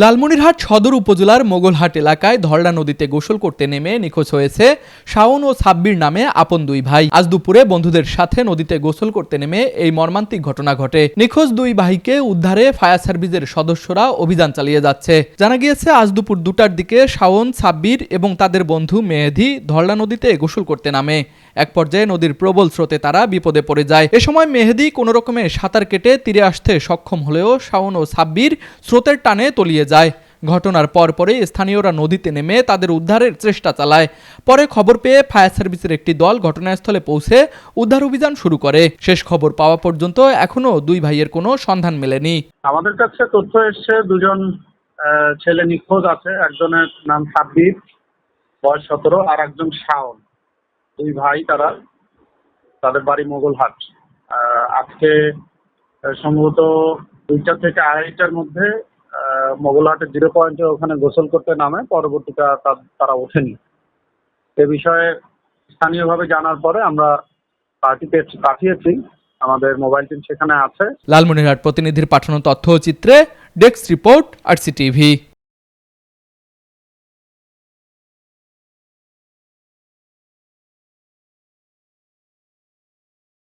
লালমনিরহাট সদর উপজেলার মোগলহাট এলাকায় ধরলা নদীতে গোসল করতে নেমে নিখোঁজ হয়েছে শাওন ও সাব্বির নামে আপন দুই ভাই। আজ দুপুরে বন্ধুদের সাথে নদীতে গোসল করতে নেমে এই মর্মান্তিক ঘটনা ঘটে। নিখোঁজ দুই ভাইকে উদ্ধারে ফায়ার সার্ভিসের সদস্যরা অভিযান চালিয়ে যাচ্ছে। জানা গিয়েছে আজ দুপুর 2টার দিকে শাওন, সাব্বির এবং তাদের বন্ধু মেহেদী ধরলা নদীতে গোসল করতে নামে। এক পর্যায়ে নদীর প্রবল স্রোতে তারা বিপদে পড়ে যায়। এ সময় মেহেদী কোনো রকমে সাঁতার কেটে তীরে আসতে সক্ষম হলেও শাওন ও সাব্বির স্রোতের টানে তলিয়ে যায়। ঘটনার পরপরই স্থানীয়রা নদীতে নেমে তাদের উদ্ধারের চেষ্টা চালায়। পরে খবর পেয়ে ফায়ার সার্ভিসের একটি দল ঘটনাস্থলে পৌঁছে উদ্ধার অভিযান শুরু করে। শেষ খবর পাওয়া পর্যন্ত এখনো দুই ভাইয়ের কোনো সন্ধান মেলেনি। আমাদের কাছে তথ্য এসছে দুজন ছেলে নিখোঁজ আছে। একজনের নাম সাব্বির, বয়স 17, আর একজন শাওন। দুই ভাই তারা, তাদের বাড়ি মোগলহাট। আজকে সম্ভবত 2টা থেকে 2:30টার মধ্যে মোগলহাটের 0 পয়েন্টে ওখানে গোসল করতে নামে। পরবর্তীতে তারা ওঠেনি। এ বিষয়ে স্থানীয়ভাবে জানার পরে আমরা পার্টিতে পাঠিয়েছি, আমাদের মোবাইল টিম সেখানে আছে। লালমনিরহাট প্রতিনিধির পাঠানো তথ্য ও চিত্রে ডেস্ক রিপোর্ট, RCTV।